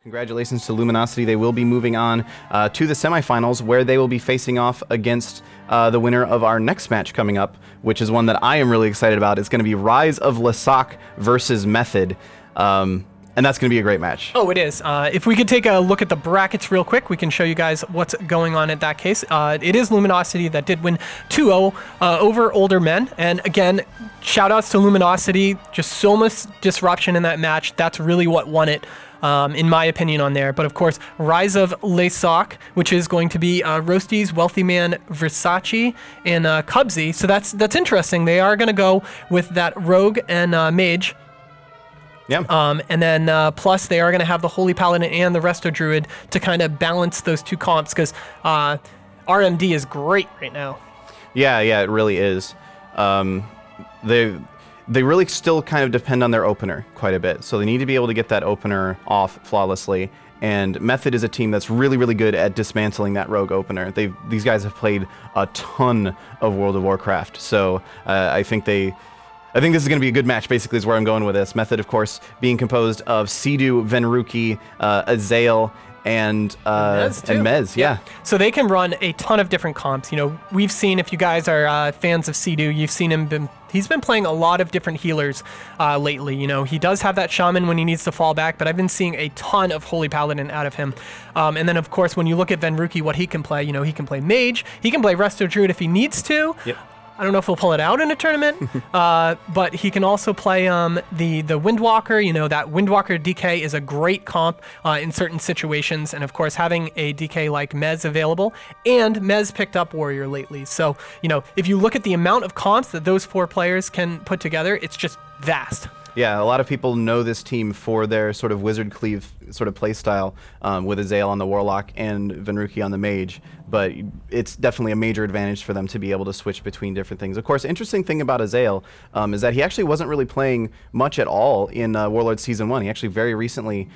Congratulations to Luminosity. They will be moving on to the semifinals, where they will be facing off against the winner of our next match coming up, which is one that I am really excited about. It's going to be Rise of Lasak versus Method. And that's going to be a great match. Oh, it is. If we could take a look at the brackets real quick, we can show you guys what's going on in that case. It is Luminosity that did win 2-0 over Older Men. And again, shout outs to Luminosity. Just so much disruption in that match. That's really what won it, in my opinion, on there. But of course, Rise of Lasak, which is going to be Roasties, Wealthy Man, Versace, and Cubsy. So that's interesting. They are going to go with that Rogue and Mage. Yeah. And then plus they are going to have the Holy Paladin and the Resto Druid to kind of balance those two comps, because RMD is great right now. Yeah, it really is. They really still kind of depend on their opener quite a bit, so they need to be able to get that opener off flawlessly. And Method is a team that's really, really good at dismantling that rogue opener. These guys have played a ton of World of Warcraft, so I think this is going to be a good match, basically, is where I'm going with this. Method, of course, being composed of Sidhu, Venruki, Azael, and Mez, yeah. So they can run a ton of different comps. You know, we've seen, if you guys are fans of Sidhu, you've seen him he's been playing a lot of different healers lately. You know, he does have that shaman when he needs to fall back, but I've been seeing a ton of Holy Paladin out of him. And then, of course, when you look at Venruki, what he can play, you know, he can play Mage, he can play Resto Druid if he needs to. Yep. I don't know if he'll pull it out in a tournament, but he can also play the Windwalker. You know, that Windwalker DK is a great comp in certain situations. And of course, having a DK like Mez available, and Mez picked up Warrior lately. So, you know, if you look at the amount of comps that those four players can put together, it's just vast. Yeah, a lot of people know this team for their sort of Wizard Cleave sort of play style, with Azael on the Warlock and Venruki on the Mage, but it's definitely a major advantage for them to be able to switch between different things. Of course, interesting thing about Azael is that he actually wasn't really playing much at all in Warlord Season 1. He actually very recently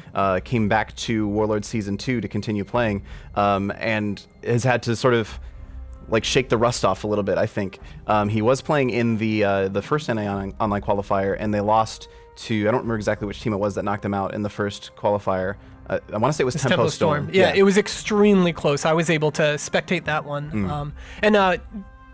came back to Warlord Season 2 to continue playing, and has had to sort of like shake the rust off a little bit, I think. He was playing in the first NA online qualifier, and they lost to, I don't remember exactly which team it was that knocked them out in the first qualifier. I want to say it was Tempo Storm. Yeah, it was extremely close. I was able to spectate that one.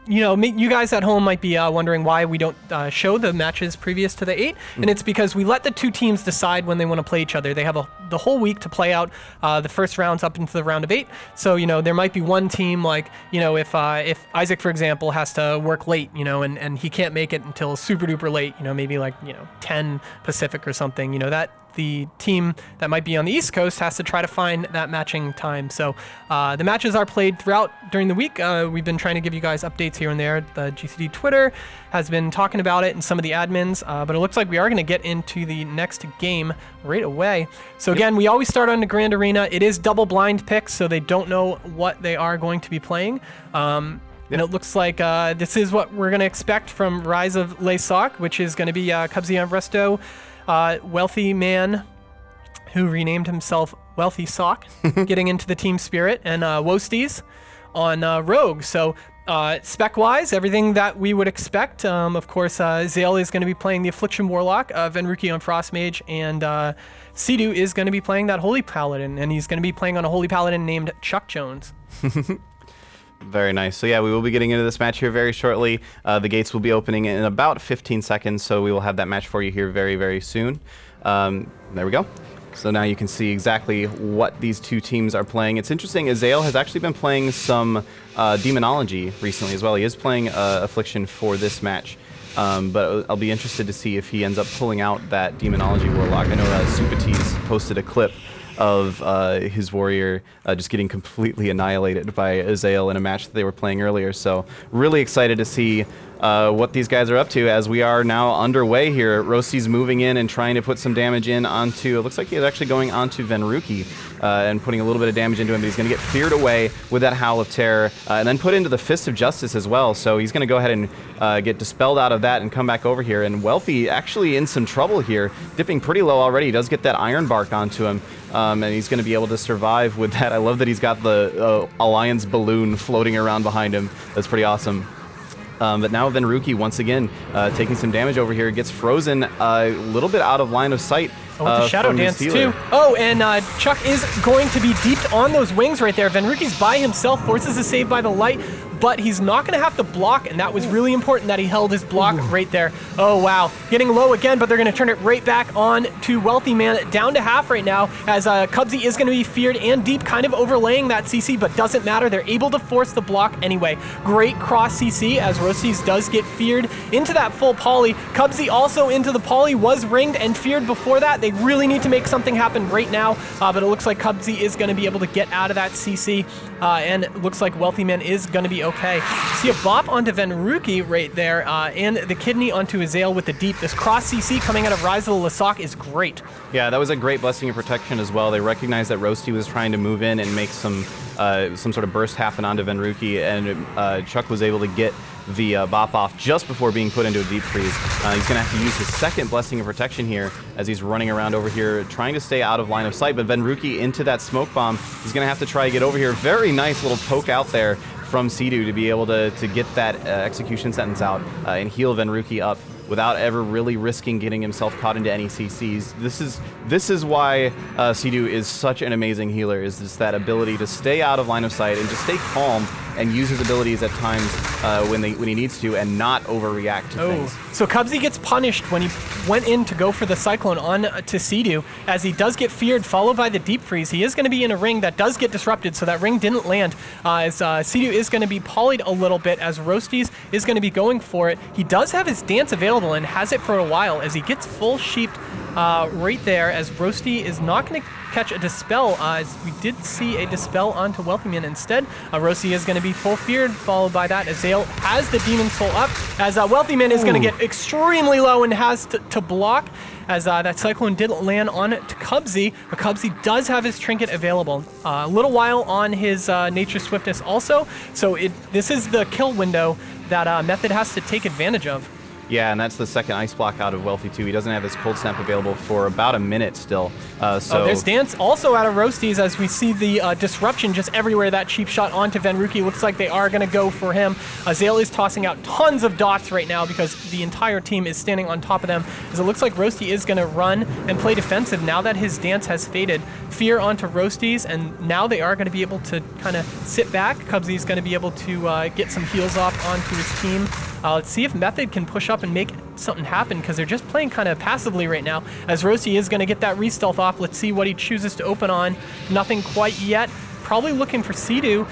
You know, you guys at home might be wondering why we don't show the matches previous to the 8, and it's because we let the two teams decide when they want to play each other. They have the whole week to play out the first rounds up into the round of 8. So, you know, there might be one team, like, you know, if Isaac, for example, has to work late, you know, and he can't make it until super duper late, you know, maybe like, you know, 10 Pacific or something, you know, that the team that might be on the East Coast has to try to find that matching time. So the matches are played throughout during the week. We've been trying to give you guys updates here and there. The GCD Twitter has been talking about it, and some of the admins, but it looks like we are going to get into the next game right away. So again, we always start on the Grand Arena. It is double blind picks, so they don't know what they are going to be playing. And it looks like this is what we're going to expect from Rise of Lasak, which is going to be Cubsy and Resto, Wealthy Man, who renamed himself Wealthy Sock, getting into the team spirit, and Wosties on Rogue. So spec-wise, everything that we would expect. Of course, Zale is going to be playing the Affliction Warlock, Venruki on Frost Mage, and Sidhu is going to be playing that Holy Paladin, and he's going to be playing on a Holy Paladin named Chuck Jones. Very nice. So yeah, we will be getting into this match here very shortly. The gates will be opening in about 15 seconds, so we will have that match for you here very, very soon. There we go. So now you can see exactly what these two teams are playing. It's interesting, Azael has actually been playing some Demonology recently as well. He is playing Affliction for this match, but I'll be interested to see if he ends up pulling out that Demonology Warlock. I know Supatis posted a clip of his warrior just getting completely annihilated by Azael in a match that they were playing earlier. So really excited to see what these guys are up to as we are now underway here. Rossi's moving in and trying to put some damage in onto, it looks like he's actually going onto Venruki and putting a little bit of damage into him, but he's going to get feared away with that Howl of Terror and then put into the Fist of Justice as well. So he's going to go ahead and get dispelled out of that and come back over here. And Wealthy actually in some trouble here, dipping pretty low already. He does get that Iron Bark onto him. And he's going to be able to survive with that. I love that he's got the Alliance balloon floating around behind him. That's pretty awesome. But now Venruki once again taking some damage over here, gets frozen a little bit out of line of sight Oh, with the Shadow from his Dance, healer. too. Oh, and Chuck is going to be deeped on those wings right there. Venruki's by himself, forces a save by the light, but he's not going to have to block, and that was really important that he held his block right there. Oh, wow. Getting low again, but they're going to turn it right back on to Wealthy Man, down to half right now, as Cubsy is going to be feared and deep, kind of overlaying that CC, but doesn't matter. They're able to force the block anyway. Great cross CC, as Roasties does get feared into that full poly. Cubsy also into the poly, was ringed and feared before that. They really need to make something happen right now, but it looks like Cubsy is going to be able to get out of that CC, and it looks like Wealthy Man is going to be okay. See a bop onto Venruki right there, and the kidney onto Azale with the deep. This cross CC coming out of Rise of the Lasok is great. Yeah, that was a great blessing of protection as well. They recognized that Roasty was trying to move in and make some sort of burst happen onto Venruki, and Chuck was able to get the bop off just before being put into a deep freeze. He's going to have to use his second blessing of protection here as he's running around over here trying to stay out of line of sight, but Venruki into that smoke bomb. He's going to have to try to get over here. Very nice little poke out there from Sea-Doo to be able to get that execution sentence out and heal Venruki up without ever really risking getting himself caught into any CCs. This is why Sea-Doo is such an amazing healer, is just that ability to stay out of line of sight and just stay calm and use his abilities at times when he needs to and not overreact to things. So Cubsy gets punished when he went in to go for the Cyclone on to Sea-Doo, as he does get feared, followed by the Deep Freeze. He is going to be in a ring that does get disrupted, so that ring didn't land, as Sea-Doo is going to be polyed a little bit, as Roasties is going to be going for it. He does have his dance available and has it for a while, as he gets full sheeped right there, as Roasty is not going to catch a Dispel, as we did see a Dispel onto Wealthy Man instead. Roasty is going to be full feared, followed by that. Azale has the Demon Soul up, as Wealthy Man is going to get extremely low and has to block, as that Cyclone did land on to Cubsy, but Cubsy does have his Trinket available. A little while on his Nature Swiftness also, so this is the kill window that Method has to take advantage of. Yeah, and that's the second ice block out of Wealthy too. He doesn't have his cold snap available for about a minute still. So there's dance also out of Roasties, as we see the disruption just everywhere. That cheap shot onto Venruki. Looks like they are going to go for him. Azale is tossing out tons of dots right now because the entire team is standing on top of them, as it looks like Roasty is going to run and play defensive now that his dance has faded. Fear onto Roasties, and now they are going to be able to kind of sit back. Cubsy is going to be able to get some heals off onto his team. Let's see if Method can push up and make something happen, because they're just playing kind of passively right now, as Roasty is going to get that re-stealth off. Let's see what he chooses to open on. Nothing quite yet. Probably looking for Sea-Doo,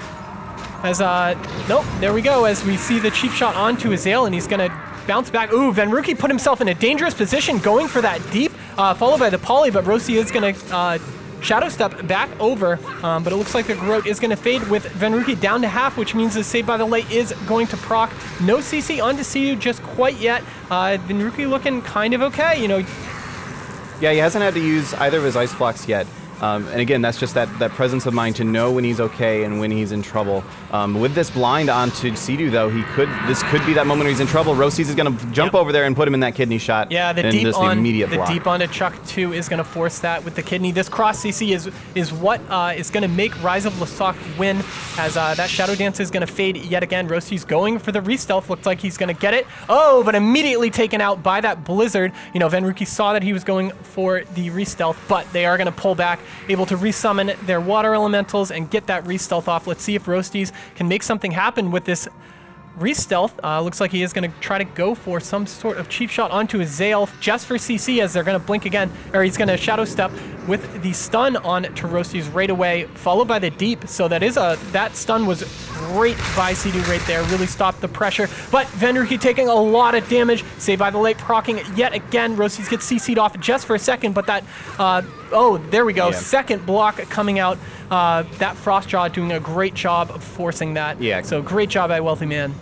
as nope, there we go, as we see the cheap shot onto Azale, and he's going to bounce back. Ooh, Venruki put himself in a dangerous position going for that deep, followed by the poly, but Roasty is going to Shadow Step back over, but it looks like the Ro8 is going to fade with Venruki down to half, which means the Save by the Light is going to proc. No CC onto Sea-Doo just quite yet. Venruki looking kind of okay, you know. Yeah, he hasn't had to use either of his ice blocks yet. And again, that's just that presence of mind to know when he's okay and when he's in trouble. With this blind onto Sea-Doo, though, this could be that moment where he's in trouble. Roasties is going to jump over there and put him in that kidney shot. Yeah, the deep onto Chuck 2 is going to force that with the kidney. This cross CC is what is going to make Rise of Lasok win, as that Shadow Dance is going to fade yet again. Roasty's going for the re-stealth. Looks like he's going to get it. Oh, but immediately taken out by that Blizzard. You know, Venruki saw that he was going for the re-stealth, but they are going to pull back, able to resummon their water elementals and get that re-stealth off. Let's see if Roasties can make something happen with this re-stealth. Looks like he is going to try to go for some sort of cheap shot onto his Azale just for CC, as they're going to blink again, or he's going to Shadow Step with the stun on to Roasties right away, followed by the deep. So that stun was great by Sea-Doo right there, really stopped the pressure. But Venruki taking a lot of damage. Saved by the Light procking yet again. Roasties gets CC'd off just for a second, but that oh, there we go. Yeah. Second block coming out. That Frostjaw doing a great job of forcing that. Yeah. So great job by Wealthy Man.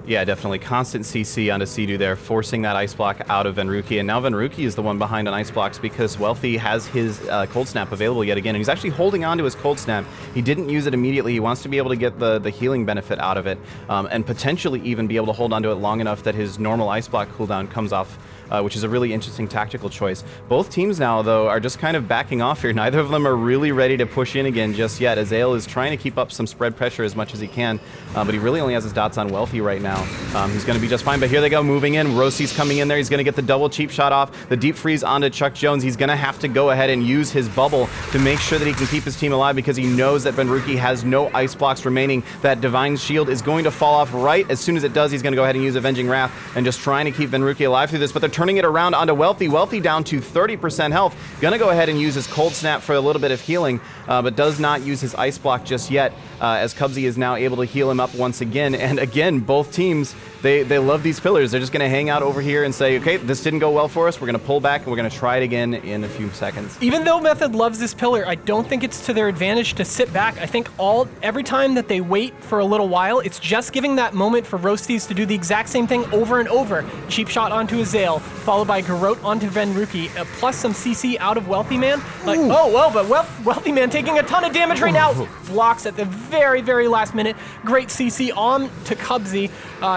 Yeah, definitely. Constant CC onto Sea-Doo there, forcing that ice block out of Venruki. And now Venruki is the one behind on ice blocks because Wealthy has his cold snap available yet again. And he's actually holding on to his cold snap. He didn't use it immediately. He wants to be able to get the healing benefit out of it, and potentially even be able to hold on to it long enough that his normal ice block cooldown comes off which is a really interesting tactical choice. Both teams now, though, are just kind of backing off here. Neither of them are really ready to push in again just yet. Azael is trying to keep up some spread pressure as much as he can, but he really only has his dots on Wealthy right now. He's going to be just fine, but here they go, moving in. Ro8's coming in there. He's going to get the double cheap shot off. The deep freeze onto Chuck Jones. He's going to have to go ahead and use his bubble to make sure that he can keep his team alive because he knows that Venruki has no ice blocks remaining. That Divine Shield is going to fall off right as soon as it does. He's going to go ahead and use Avenging Wrath and just trying to keep Venruki alive through this, but they're turning it around onto Wealthy. Wealthy down to 30% health. Going to go ahead and use his Cold Snap for a little bit of healing, but does not use his ice block just yet, as Cubsy is now able to heal him up once again. And again, both teams, they love these pillars. They're just going to hang out over here and say, okay, this didn't go well for us. We're going to pull back and we're going to try it again in a few seconds. Even though Method loves this pillar, I don't think it's to their advantage to sit back. I think every time that they wait for a little while, it's just giving that moment for Ro8 to do the exact same thing over and over. Cheap shot onto Azael, followed by Ro8 onto Venruki, plus some CC out of Wealthy Man. Like, ooh. Oh, well, but Wealthy Man taking a ton of damage right now. Blocks at the very, very last minute. Great CC on to Cubsy.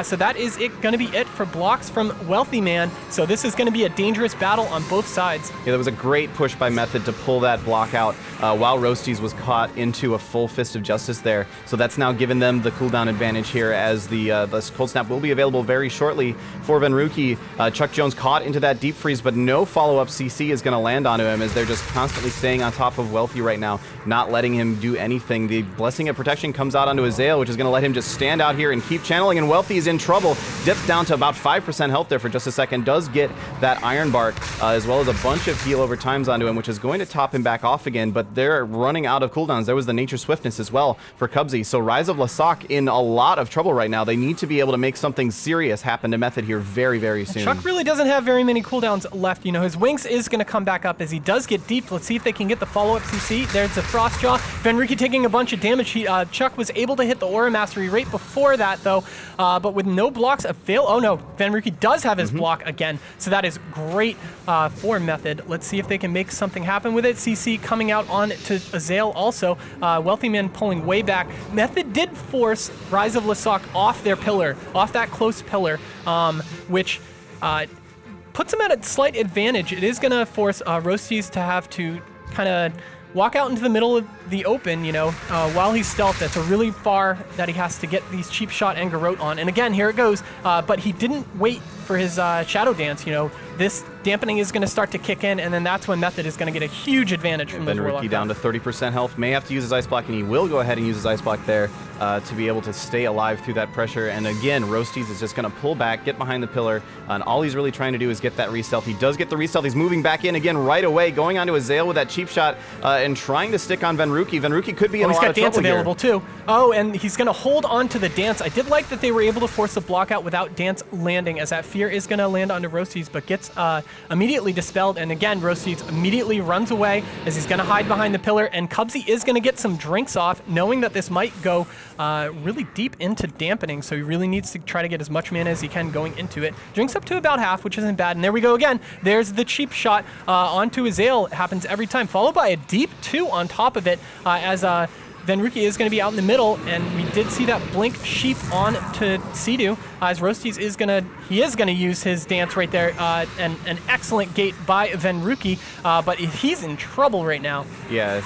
So that is going to be it for blocks from Wealthy Man. So this is going to be a dangerous battle on both sides. Yeah, that was a great push by Method to pull that block out while Ro8 was caught into a full Fist of Justice there. So that's now given them the cooldown advantage here, as the Cold Snap will be available very shortly for Venruki. Chuck Jones caught into that deep freeze, but no follow-up CC is going to land onto him, as they're just constantly staying on top of Wealthy right now, not letting him do anything. The Blessing of Protection comes out onto Azael, which is going to let him just stand out here and keep channeling, and Wealthy is in trouble. Dips down to about 5% health there for just a second. Does get that Iron Bark, as well as a bunch of heal over times onto him, which is going to top him back off again, but they're running out of cooldowns. There was the Nature Swiftness as well for Cubsy. So Rise of Lasok in a lot of trouble right now. They need to be able to make something serious happen to Method here very, very soon. Chuck really doesn't have very many cooldowns left. You know, his Wings is going to come back up as he does get deep. Let's see if they can get the follow-up CC. There's the Frostjaw. Venruki taking a bunch of damage. Chuck was able to hit the Aura Mastery right before that, though, but with no blocks available. Oh, no. Venruki does have his block again, so that is great for Method. Let's see if they can make something happen with it. CC coming out on to Azael also. Wealthy Man pulling way back. Method did force Rise of Lasok off their pillar, off that close pillar, which puts him at a slight advantage. It is going to force Ro8 to have to kind of walk out into the middle of the open, you know, while he's stealth. That's a really far that he has to get these cheap shot and Ro8 on. And again, here it goes. But he didn't wait for his Shadow Dance, you know. This dampening is going to start to kick in, and then that's when Method is going to get a huge advantage from those Warlock. Venruki down to 30% health, may have to use his Ice Block, and he will go ahead and use his Ice Block there to be able to stay alive through that pressure. And again, Ro8 is just going to pull back, get behind the pillar, and all he's really trying to do is get that re-stealth. He does get the re-stealth. He's moving back in again right away, going onto Azael with that cheap shot, and trying to stick on Venruki. Venruki could be in a lot of trouble here. He's got dance available too. Oh, and he's going to hold on to the dance. I did like that they were able to force the block out without dance landing, as that fear is going to land onto Ro8, but gets immediately dispelled. And again, Ro8 immediately runs away as he's going to hide behind the pillar, and Cubsy is going to get some drinks off, knowing that this might go really deep into dampening, so he really needs to try to get as much mana as he can going into it. Drinks up to about half, which isn't bad, and there we go again. There's the cheap shot onto Azael. It happens every time, followed by a deep 2 on top of it, as Venruki is going to be out in the middle, and we did see that blink sheep on to Sidu, as Ro8 is going to use his dance right there, and an excellent gate by Venruki, but he's in trouble right now. Yeah,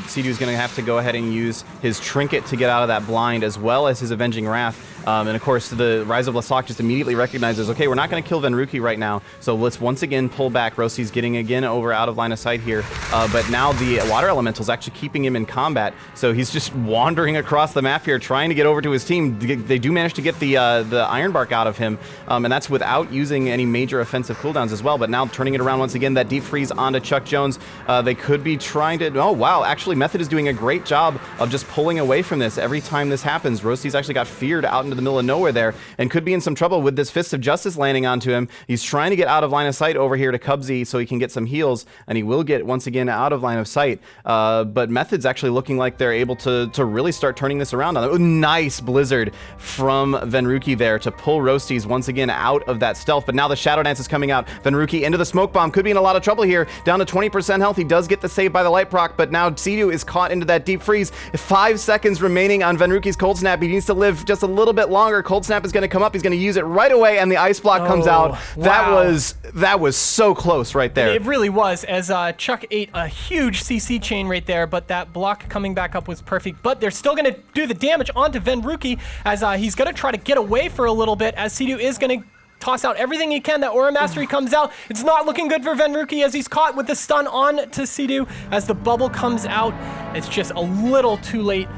Sidu is going to have to go ahead and use his Trinket to get out of that blind, as well as his Avenging Wrath. And of course, the Rise of Lasok just immediately recognizes, okay, we're not going to kill Venruki right now, so let's once again pull back. Ro8's getting again over out of line of sight here, but now the Water Elemental is actually keeping him in combat, so he's just wandering across the map here, trying to get over to his team. They do manage to get the Iron Bark out of him, and that's without using any major offensive cooldowns as well, but now turning it around once again, that deep freeze onto Chuck Jones. They could be trying to, oh wow, actually Method is doing a great job of just pulling away from this every time this happens. Ro8's actually got feared out into the middle of nowhere there, and could be in some trouble with this Fist of Justice landing onto him. He's trying to get out of line of sight over here to Cubsy so he can get some heals, and he will get once again out of line of sight, but Method's actually looking like they're able to really start turning this around on them. Oh, nice Blizzard from Venruki there to pull Ro8 once again out of that stealth, but now the Shadow Dance is coming out. Venruki into the Smoke Bomb, could be in a lot of trouble here, down to 20% health. He does get the save by the Light Proc, but now Sidu is caught into that deep freeze. 5 seconds remaining on Venruki's Cold Snap. He needs to live just a little bit bit longer. Cold Snap is going to come up. He's going to use it right away, and the Ice Block comes out. Wow. That was so close right there. It really was, as Chuck ate a huge CC chain right there, but that block coming back up was perfect. But they're still going to do the damage onto Venruki, as he's going to try to get away for a little bit, as Sea-Doo is going to toss out everything he can. That Aura Mastery comes out. It's not looking good for Venruki, as he's caught with the stun on to Sea-Doo. As the bubble comes out, it's just a little too late.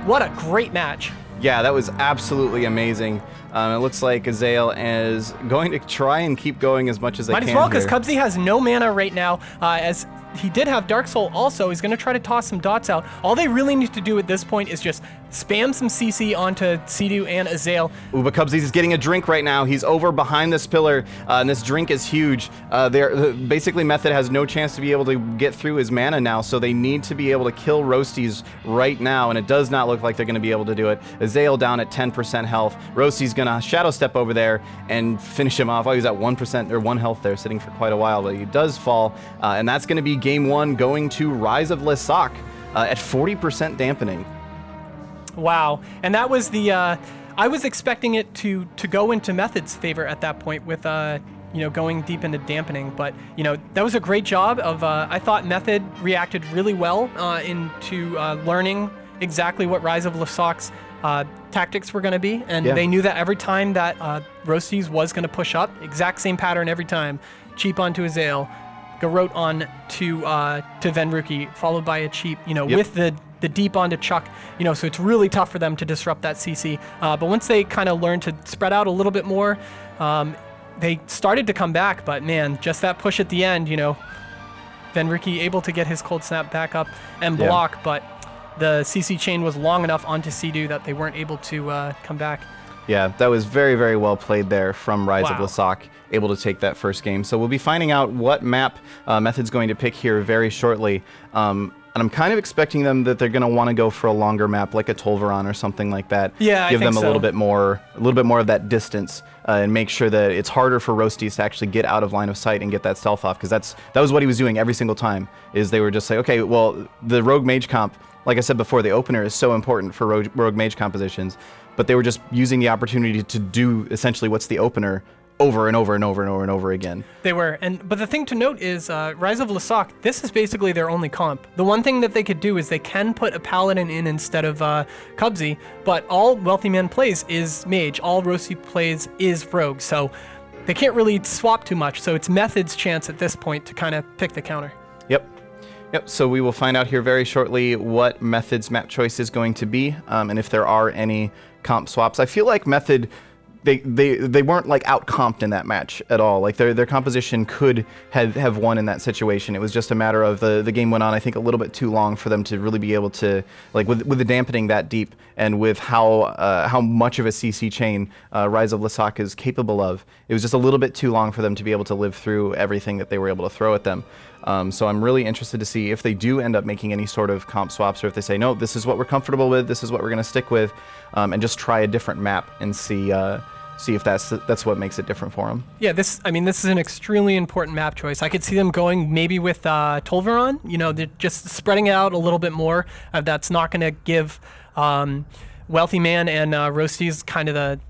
What a great match. Yeah, that was absolutely amazing. It looks like Azael is going to try and keep going as much as they can. Might as well, because here. Cubsy has no mana right now, as he did have Dark Soul also. He's going to try to toss some dots out. All they really need to do at this point is just spam some CC onto Sea-Doo and Azael. Ooh, but Cubsies is getting a drink right now. He's over behind this pillar, and this drink is huge. Basically, Method has no chance to be able to get through his mana now, so they need to be able to kill Roasties right now, and it does not look like they're going to be able to do it. Azael down at 10% health. Roastie's going to Shadow Step over there and finish him off. Oh, he's at 1% or 1 health there, sitting for quite a while, but he does fall, and that's going to be game 1 going to Rise of Lesak at 40% dampening. Wow. And that was the, I was expecting it to go into Method's favor at that point with, going deep into dampening. But, that was a great job of, I thought Method reacted really well into learning exactly what Rise of Lesak's tactics were going to be. And they knew that every time that Roasties was going to push up, exact same pattern every time, cheap onto Azael, Ro8 on to Venruki, followed by a cheap, with the deep onto Chuck, so it's really tough for them to disrupt that CC. But once they kind of learned to spread out a little bit more, they started to come back, but man, just that push at the end, Venruki able to get his Cold Snap back up and block, but the CC chain was long enough onto Sea-Doo that they weren't able to come back. Yeah, that was very, very well played there from Rise of Lesak, able to take that first game. So we'll be finding out what map Method's going to pick here very shortly. And I'm kind of expecting them that they're going to want to go for a longer map, like a Tolvaron or something like that. Yeah, give I think them a little bit more of that distance, and make sure that it's harder for Roasties to actually get out of line of sight and get that stealth off, because that was what he was doing every single time. Is they were just like, okay, well, the Rogue Mage comp, like I said before, the opener is so important for Rogue Mage compositions, but they were just using the opportunity to do essentially what's the opener over and over and over and over and over again. They were, but the thing to note is Rise of Lesak, this is basically their only comp. The one thing that they could do is they can put a Paladin in instead of Cubsy, but all Wealthy Man plays is Mage, all Roasty plays is Rogue, so they can't really swap too much, so it's Method's chance at this point to kind of pick the counter. Yep, so we will find out here very shortly what Method's map choice is going to be, and if there are any comp swaps. I feel like Method, they weren't like out-comped in that match at all. Like their composition could have won in that situation. It was just a matter of the game went on, I think, a little bit too long for them to really be able to, like with the dampening that deep, and with how much of a CC chain Rise of Lesak is capable of. It was just a little bit too long for them to be able to live through everything that they were able to throw at them. So I'm really interested to see if they do end up making any sort of comp swaps, or if they say, no, this is what we're comfortable with, this is what we're going to stick with, and just try a different map and see if that's what makes it different for them. Yeah, this is an extremely important map choice. I could see them going maybe with Tolvaron, they're just spreading it out a little bit more. That's not going to give Wealthy Man and Roasties kind of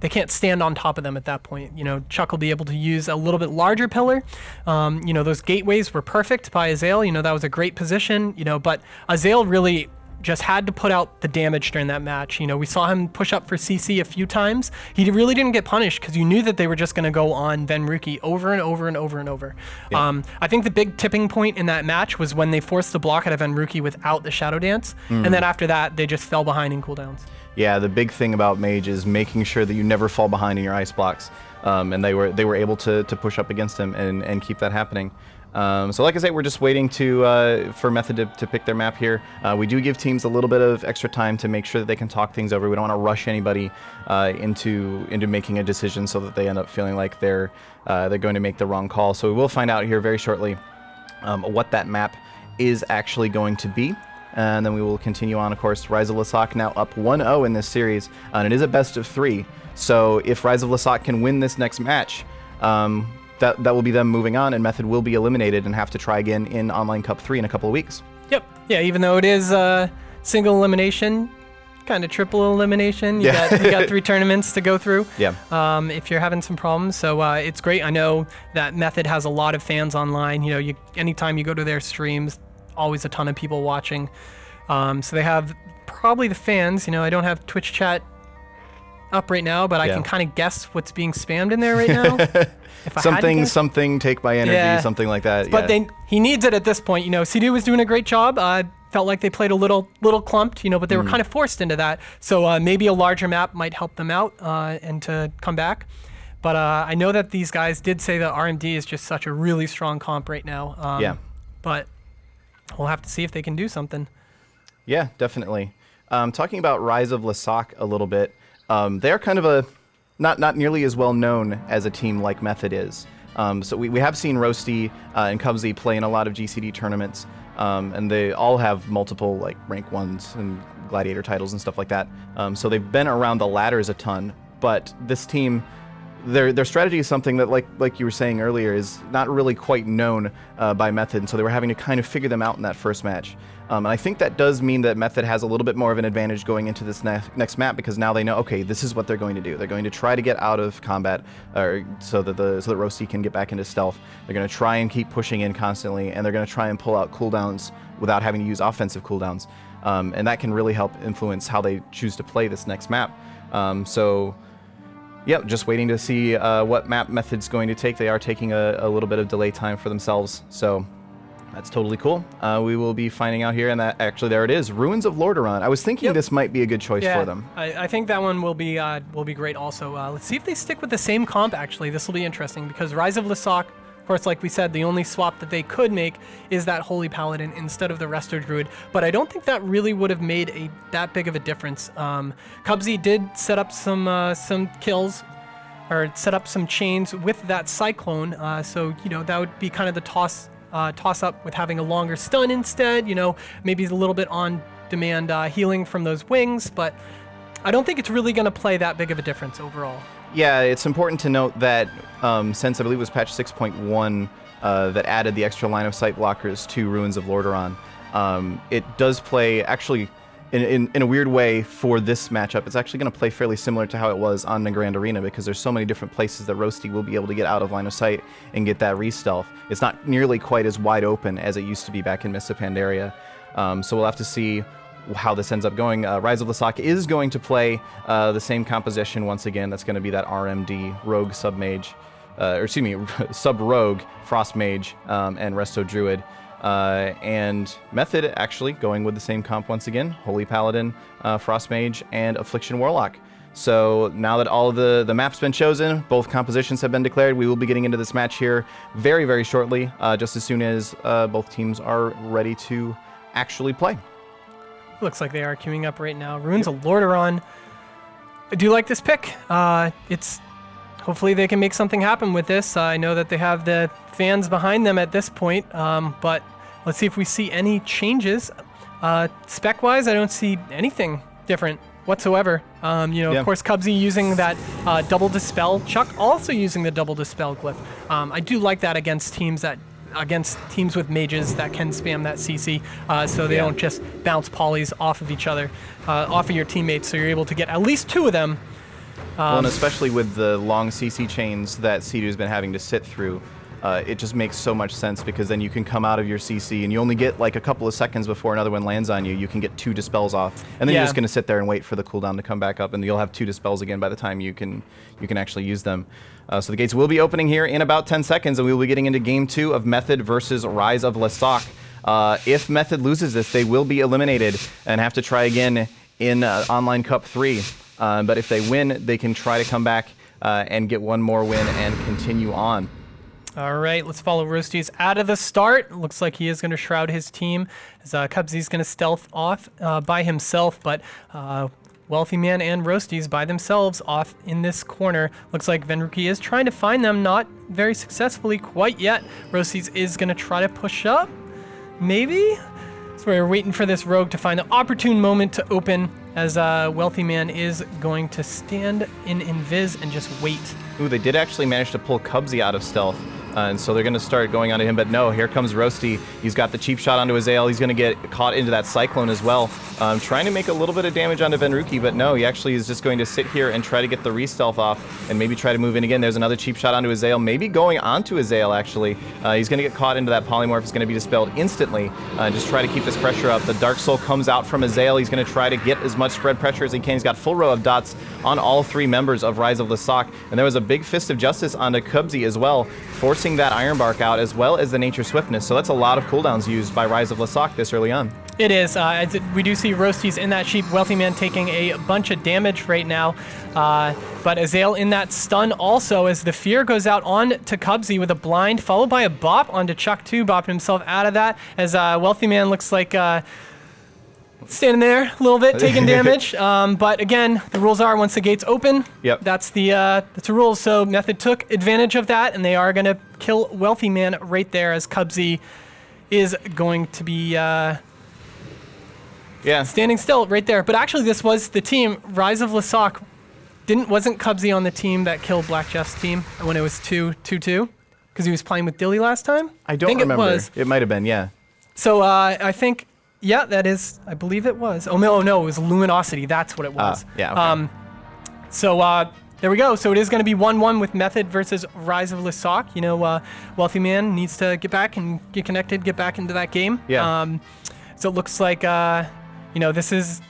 they can't stand on top of them at that point. Chuck will be able to use a little bit larger pillar. Those gateways were perfect by Azael. That was a great position, but Azael really just had to put out the damage during that match. We saw him push up for CC a few times. He really didn't get punished because you knew that they were just going to go on Venruki over and over and over and over. Yeah. I think the big tipping point in that match was when they forced the block out of Venruki without the Shadow Dance, and then after that, they just fell behind in cooldowns. Yeah, the big thing about Mage is making sure that you never fall behind in your ice blocks, and they were able to push up against him and keep that happening. So like I say, we're just waiting for Method to pick their map here. We do give teams a little bit of extra time to make sure that they can talk things over. We don't want to rush anybody into making a decision so that they end up feeling like they're going to make the wrong call. So we will find out here very shortly what that map is actually going to be. And then we will continue on, of course. Rise of Lesak now up 1-0 in this series, and it is a best of 3. So if Rise of Lesak can win this next match, that will be them moving on, and Method will be eliminated and have to try again in Online Cup 3 in a couple of weeks. Yep. Yeah, even though it is a single elimination, kind of triple elimination. You got 3 tournaments to go through. Yeah. If you're having some problems, so it's great. I know that Method has a lot of fans online. You know, anytime you go to their streams, always a ton of people watching. So they have probably the fans. You know, I don't have Twitch chat up right now, but I can kind of guess what's being spammed in there right now. If I had to guess. Something, take my energy, something like that. But he needs it at this point. You know, CD was doing a great job. Felt like they played a little clumped, you know, but they were kind of forced into that. So maybe a larger map might help them out and to come back. But I know that these guys did say that RMD is just such a really strong comp right now. But we'll have to see if they can do something. Yeah, definitely. Talking about Rise of Lasak a little bit, they're kind of not nearly as well known as a team like Method is. So we have seen Ro8 and Cubsy play in a lot of GCD tournaments, and they all have multiple like rank 1s and gladiator titles and stuff like that. So they've been around the ladders a ton, but this team, their strategy is something that, like you were saying earlier, is not really quite known by Method, and so they were having to kind of figure them out in that first match. And I think that does mean that Method has a little bit more of an advantage going into this next map, because now they know, okay, this is what they're going to do. They're going to try to get out of combat, so that Ro8 can get back into stealth. They're going to try and keep pushing in constantly, and they're going to try and pull out cooldowns without having to use offensive cooldowns. And that can really help influence how they choose to play this next map. Yeah, just waiting to see what map Method's going to take. They are taking a little bit of delay time for themselves, so that's totally cool. We will be finding out here, and that actually there it is, Ruins of Lordaeron. I was thinking this might be a good choice for them. I think that one will be great also. Let's see if they stick with the same comp. Actually, this will be interesting because Rise of Lasak, of course, like we said, the only swap that they could make is that Holy Paladin instead of the Resto Druid, but I don't think that really would have made that big of a difference. Cubsy did set up some kills, or set up some chains with that Cyclone, so you know that would be kind of the toss up with having a longer stun instead. You know, maybe a little bit on demand healing from those wings, but I don't think it's really going to play that big of a difference overall. Yeah, it's important to note that since I believe it was patch 6.1 that added the extra line of sight blockers to Ruins of Lordaeron, it does play actually in a weird way for this matchup. It's actually going to play fairly similar to how it was on the Grand Arena, because there's so many different places that Ro8 will be able to get out of line of sight and get that re-stealth. It's not nearly quite as wide open as it used to be back in Mists of Pandaria. So we'll have to see how this ends up going. Rise of Lasak is going to play the same composition once again. That's going to be that RMD Rogue Sub-Mage, Sub-Rogue Frost Mage and Resto Druid. And Method actually going with the same comp once again, Holy Paladin, Frost Mage, and Affliction Warlock. So now that all of the map's been chosen, both compositions have been declared, we will be getting into this match here very, very shortly, just as soon as both teams are ready to actually play. Looks like they are queuing up right now. Ruins of Lordaeron. I do like this pick. Hopefully they can make something happen with this. I know that they have the fans behind them at this point, but let's see if we see any changes. Spec-wise, I don't see anything different whatsoever. Of course, Cubsy using that double dispel. Chuck also using the double dispel glyph. I do like that against teams with mages that can spam that CC, so they don't just bounce polys off of each other, off of your teammates, so you're able to get at least 2 of them. Well, and especially with the long CC chains that Cedar's been having to sit through, it just makes so much sense, because then you can come out of your CC and you only get like a couple of seconds before another one lands on you. You can get 2 dispels off, and then you're just going to sit there and wait for the cooldown to come back up, and you'll have 2 dispels again by the time you can actually use them. So the gates will be opening here in about 10 seconds, and we will be getting into Game 2 of Method versus Rise of Lasak. If Method loses this, they will be eliminated and have to try again in Online Cup 3. But if they win, they can try to come back and get one more win and continue on. All right, let's follow Ro8 out of the start. Looks like he is going to shroud his team, as Cubsy's going to stealth off by himself, but Wealthy Man and Ro8 by themselves off in this corner. Looks like Venruki is trying to find them, not very successfully quite yet. Ro8 is going to try to push up, maybe? So we're waiting for this rogue to find the opportune moment to open, as Wealthy Man is going to stand in invis and just wait. Ooh, they did actually manage to pull Cubsy out of stealth. And so they're going to start going onto him, but no, here comes Ro8. He's got the cheap shot onto Azael. He's going to get caught into that Cyclone as well, trying to make a little bit of damage onto Venruki, but no, he actually is just going to sit here and try to get the re-stealth off and maybe try to move in again. There's another cheap shot onto Azael, maybe going onto Azael, actually. He's going to get caught into that polymorph. It's going to be dispelled instantly. Just try to keep this pressure up. The Dark Soul comes out from Azael. He's going to try to get as much spread pressure as he can. He's got full row of dots on all 3 members of Rise of Lasok, and there was a big Fist of Justice onto Cubsy as well, forcing that Iron Bark out as well as the Nature Swiftness. So that's a lot of cooldowns used by Rise of Lasok this early on. It is. We do see Ro8's in that sheep. Wealthy Man taking a bunch of damage right now. But Azael in that stun also as the Fear goes out on to Cubsy with a blind, followed by a bop onto Chuck 2, bopping himself out of that as Wealthy Man looks like standing there a little bit, taking damage. But again, the rules are once the gates open, that's the rule. So Method took advantage of that, and they are going to kill Wealthy Man right there as Cubsy is going to be standing still right there. But actually, this was the team. Rise of Lasok wasn't Cubsy on the team that killed Black Jeff's team when it was 2-2 because he was playing with Dilly last time? I don't remember. It might have been, yeah. So I think... Yeah, that is, I believe it was. Oh, no, it was Luminosity. That's what it was. Okay. So there we go. So it is going to be 1-1 with Method versus Rise of Lasok. You know, Wealthy Man needs to get back and get connected, get back into that game. Yeah. So it looks like, this is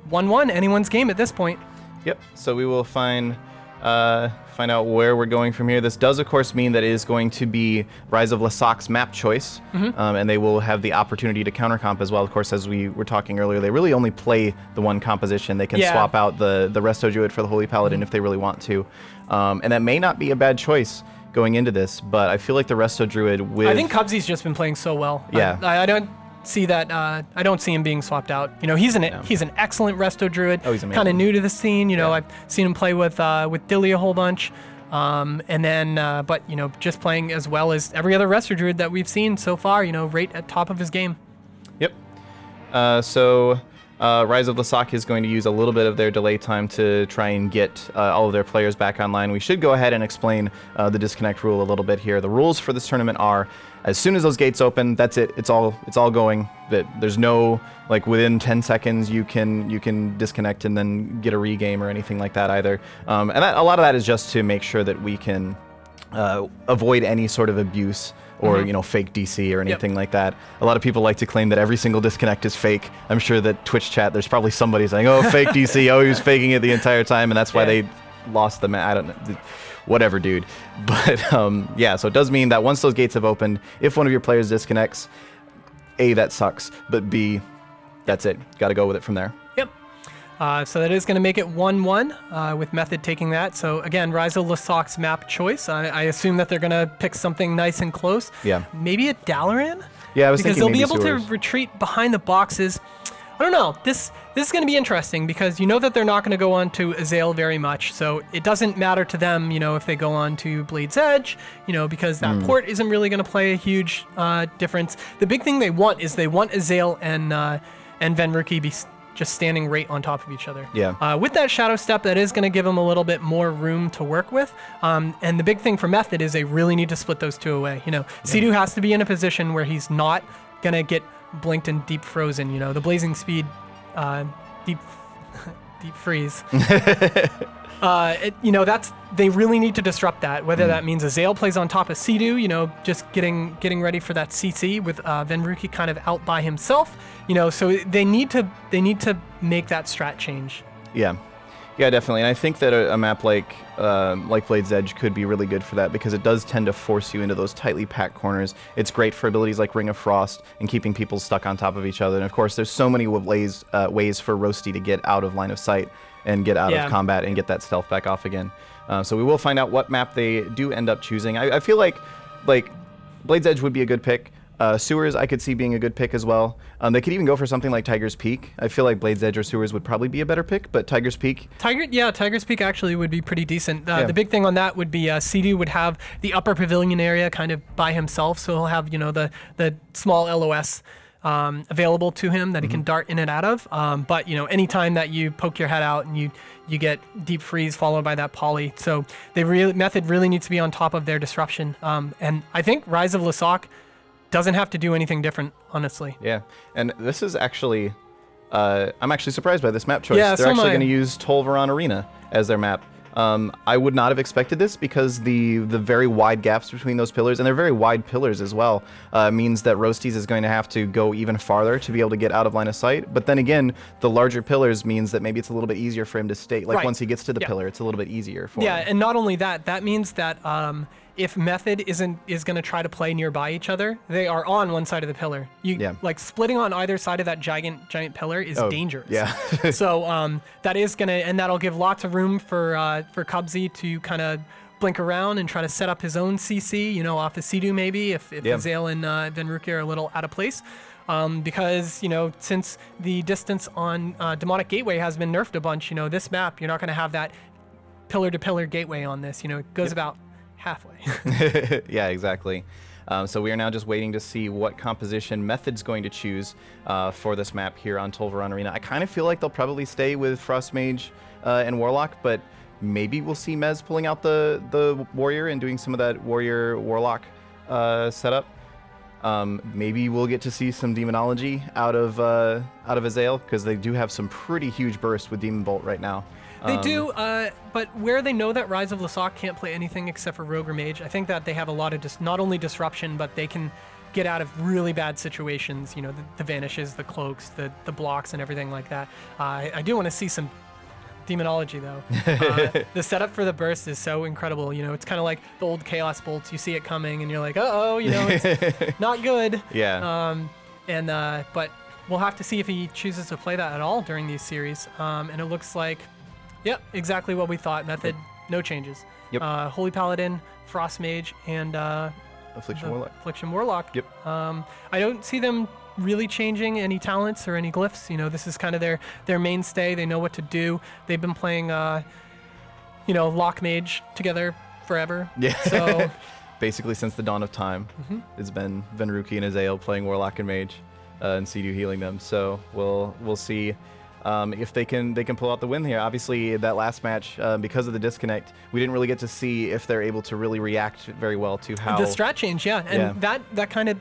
1-1, anyone's game at this point. Yep. So we will find out where we're going from here. This does, of course, mean that it is going to be Rise of Lasok's map choice, and they will have the opportunity to countercomp as well. Of course, as we were talking earlier, they really only play the one composition. They can swap out the Resto Druid for the Holy Paladin if they really want to, and that may not be a bad choice going into this, but I feel like the Resto Druid with... I think Cubsy's just been playing so well. Yeah. I don't see that. I don't see him being swapped out. You know, he's an excellent Resto Druid. Oh, he's amazing. Kind of new to the scene. You know, I've seen him play with Dilly a whole bunch, and then but you know, just playing as well as every other Resto Druid that we've seen so far. You know, right at top of his game. Yep. So Rise of Lasok is going to use a little bit of their delay time to try and get all of their players back online. We should go ahead and explain the disconnect rule a little bit here. The rules for this tournament are: as soon as those gates open, that's it. It's all going. That there's no, like, within 10 seconds you can disconnect and then get a regame or anything like that either. And a lot of that is just to make sure that we can avoid any sort of abuse or you know, fake DC or anything like that. A lot of people like to claim that every single disconnect is fake. I'm sure that Twitch chat, there's probably somebody saying, "Oh, fake DC. Oh, he was faking it the entire time," and that's why they lost the match. I don't know. Whatever, dude. But so it does mean that once those gates have opened, if one of your players disconnects, A, that sucks, but B, that's it. Got to go with it from there. Yep. So that is going to make it 1-1 with Method taking that. So again, Rise of Lasok's map choice. I assume that they're going to pick something nice and close. Yeah. Maybe a Dalaran? Yeah, I was because thinking they'll be able Sewers. to retreat behind the boxes. I don't know. This is going to be interesting because you know that they're not going to go on to Azael very much. So it doesn't matter to them, you know, if they go on to Blade's Edge, you know, because that port isn't really going to play a huge difference. The big thing they want is Azael and Venruki be just standing right on top of each other. Yeah. With that Shadow Step, that is going to give them a little bit more room to work with. And the big thing for Method is they really need to split those two away. You know, Sidhu has to be in a position where he's not going to get blinked and deep frozen. You know, the blazing speed, deep freeze. You know, they really need to disrupt that. Whether that means Azael plays on top of Sidhu, you know, just getting ready for that CC with Venruki kind of out by himself. You know, so they need to make that strat change. Yeah, definitely. And I think that a map like Blade's Edge could be really good for that because it does tend to force you into those tightly packed corners. It's great for abilities like Ring of Frost and keeping people stuck on top of each other. And of course, there's so many ways for Ro8 to get out of line of sight and get out of combat and get that stealth back off again. So we will find out what map they do end up choosing. I feel like Blade's Edge would be a good pick. Sewers, I could see being a good pick as well. They could even go for something like Tiger's Peak. I feel like Blade's Edge or Sewers would probably be a better pick, but Tiger's Peak... Tiger's Peak actually would be pretty decent. The big thing on that would be Sidhu would have the upper pavilion area kind of by himself, so he'll have, you know, the small LOS available to him that he can dart in and out of. But anytime that you poke your head out and you get deep freeze followed by that poly, so Method really needs to be on top of their disruption. And I think Rise of Lasok doesn't have to do anything different, honestly. Yeah, and this is actually, I'm actually surprised by this map choice. Yeah, They're so actually am I. going to use Tolvaron Arena as their map. I would not have expected this because the very wide gaps between those pillars, and they're very wide pillars as well, means that Ro8 is going to have to go even farther to be able to get out of line of sight. But then again, the larger pillars means that maybe it's a little bit easier for him to stay. Like Right. once he gets to the Yeah. pillar, it's a little bit easier for Yeah, him. and not only that, that means that if Method is going to try to play nearby each other, they are on one side of the pillar. Yeah. Like splitting on either side of that giant pillar is dangerous. yeah. So that is and that'll give lots of room for Cubsy to kind of blink around and try to set up his own CC, off the Sea-Doo maybe if Azale and Venruki are a little out of place. Because, since the distance on Demonic Gateway has been nerfed a bunch, this map, you're not going to have that pillar-to-pillar gateway on this. It goes about halfway. Yeah, exactly. So we are now just waiting to see what composition Method's going to choose for this map here on Tolvaron Arena. I kind of feel like they'll probably stay with Frost Mage and Warlock, but maybe we'll see Mez pulling out the Warrior and doing some of that Warrior Warlock setup. Maybe we'll get to see some Demonology out of Azale, because they do have some pretty huge bursts with Demon Bolt right now. They do, but where they know that Rise of Lasok can't play anything except for Rogue or Mage, I think that they have a lot of not only disruption, but they can get out of really bad situations, the vanishes, the cloaks, the blocks, and everything like that. I do want to see some Demonology, though. The setup for the burst is so incredible. It's kind of like the old Chaos Bolts. You see it coming, and you're like, uh-oh, it's not good. Yeah. But we'll have to see if he chooses to play that at all during these series. And it looks like, yep, exactly what we thought. Method, no changes. Yep. Holy Paladin, Frost Mage, and Affliction Warlock. Affliction Warlock. Yep. I don't see them really changing any talents or any glyphs. This is kind of their mainstay. They know what to do. They've been playing, Lock Mage together forever. Yeah. So basically since the dawn of time, it's been Venruki and Azale playing Warlock and Mage, and Sea-Doo healing them. So we'll see if they can pull out the win here. Obviously, that last match, because of the disconnect, we didn't really get to see if they're able to really react very well to how the strat change, and that kind of,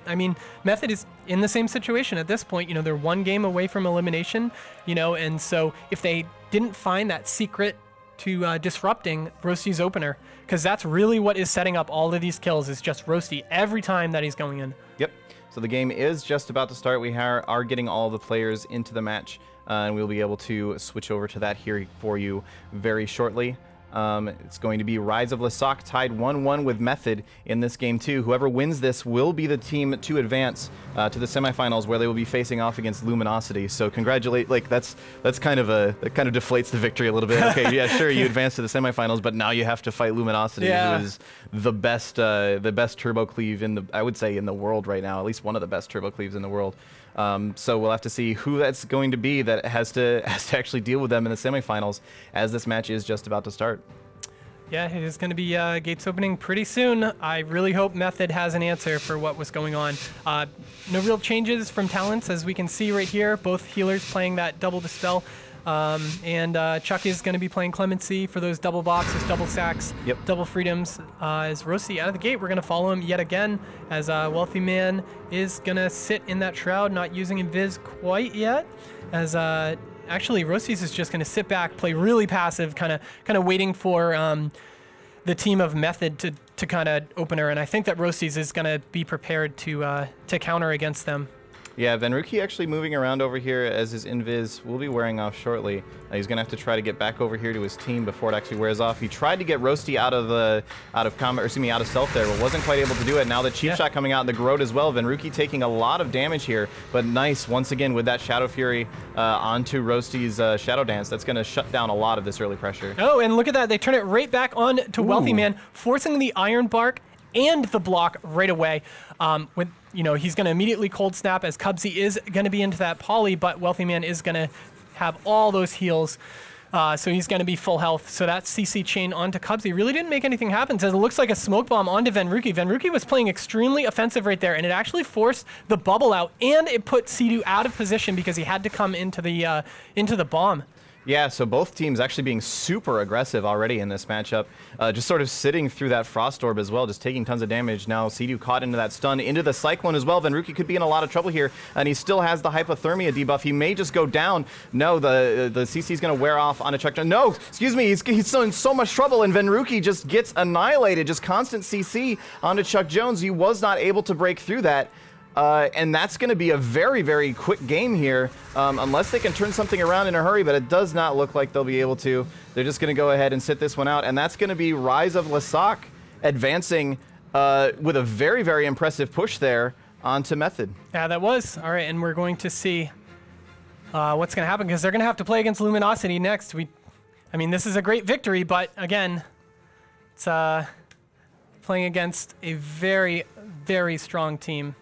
Method is in the same situation at this point. They're one game away from elimination, and so if they didn't find that secret to disrupting Roasty's opener, because that's really what is setting up all of these kills, is just Roasty every time that he's going in. Yep. So the game is just about to start. We are getting all the players into the match, and we'll be able to switch over to that here for you very shortly. It's going to be Rise of Lasok tied 1-1 with Method in this game too. Whoever wins this will be the team to advance to the semifinals, where they will be facing off against Luminosity. So congratulate, that kind of deflates the victory a little bit. Okay, yeah, sure, you advance to the semifinals, but now you have to fight Luminosity, who is the best turbo cleave in the world right now, at least one of the best turbo cleaves in the world. So we'll have to see who that's going to be that has to actually deal with them in the semifinals, as this match is just about to start. Yeah, it is going to be gates opening pretty soon. I really hope Method has an answer for what was going on. No real changes from talents, as we can see right here. Both healers playing that double dispel. And Chuck is going to be playing Clemency for those double boxes, double sacks, double freedoms. As Roasty out of the gate, we're going to follow him yet again, as Wealthy Man is going to sit in that Shroud, not using Invis quite yet. As actually, Roasty's is just going to sit back, play really passive, kind of waiting for the team of Method to kind of open her. And I think that Roasty's is going to be prepared to counter against them. Yeah, Venruki actually moving around over here, as his invis will be wearing off shortly. He's gonna have to try to get back over here to his team before it actually wears off. He tried to get Roasty out of combat, or excuse me, out of stealth there, but wasn't quite able to do it. Now the cheap shot coming out in the Garrote as well. Venruki taking a lot of damage here, but nice once again with that Shadow Fury onto Roasty's Shadow Dance. That's gonna shut down a lot of this early pressure. Oh, and look at that! They turn it right back on to Wealthy Man, forcing the Iron Bark and the block right away. He's going to immediately cold snap, as Cubsy is going to be into that poly, but Wealthy Man is going to have all those heals. So he's going to be full health. So that CC chain onto Cubsy really didn't make anything happen. So it looks like a smoke bomb onto Venruki. Venruki was playing extremely offensive right there, and it actually forced the bubble out, and it put Sea-Doo out of position because he had to come into the bomb. Yeah, so both teams actually being super aggressive already in this matchup. Just sort of sitting through that Frost Orb as well, just taking tons of damage. Now Sea-Doo caught into that stun, into the Cyclone as well. Venruki could be in a lot of trouble here, and he still has the Hypothermia debuff. He may just go down. No, the CC is going to wear off on a Chuck. No, excuse me, he's still in so much trouble, and Venruki just gets annihilated. Just constant CC onto Chuck Jones. He was not able to break through that. And that's going to be a very, very quick game here, unless they can turn something around in a hurry, but it does not look like they'll be able to. They're just going to go ahead and sit this one out, and that's going to be Rise of Lasak advancing with a very, very impressive push there onto Method. Yeah, that was. All right, and we're going to see what's going to happen, because they're going to have to play against Luminosity next. I mean, this is a great victory, but again, it's playing against a very, very strong team.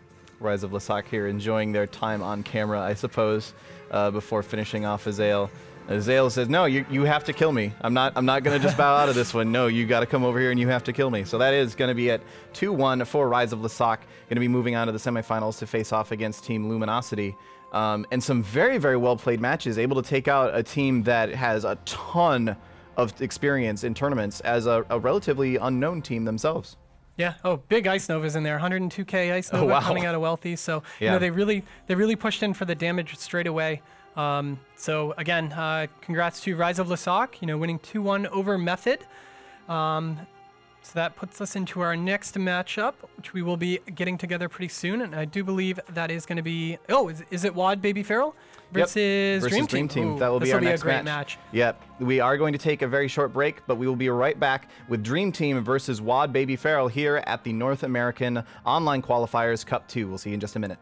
Rise of Lasak here enjoying their time on camera, I suppose, before finishing off Azael. Azael says, no, you have to kill me. I'm not going to just bow out of this one. No, you got to come over here and you have to kill me. So that is going to be at 2-1 for Rise of Lasak. Going to be moving on to the semifinals to face off against Team Luminosity. And some very, very well-played matches, able to take out a team that has a ton of experience in tournaments as a relatively unknown team themselves. Yeah. Oh, big Ice Nova's in there. 102k Ice Nova coming out of Wealthy. So yeah. You know, they really pushed in for the damage straight away. So again, congrats to Rise of Lasak. You know, winning 2-1 over Method. So that puts us into our next matchup, which we will be getting together pretty soon. And I do believe that is going to be... Oh, is it WAD Baby Feral versus Dream Team? Ooh, that will be our next a great match. Yep. We are going to take a very short break, but we will be right back with Dream Team versus WAD Baby Feral here at the North American Online Qualifiers Cup 2. We'll see you in just a minute.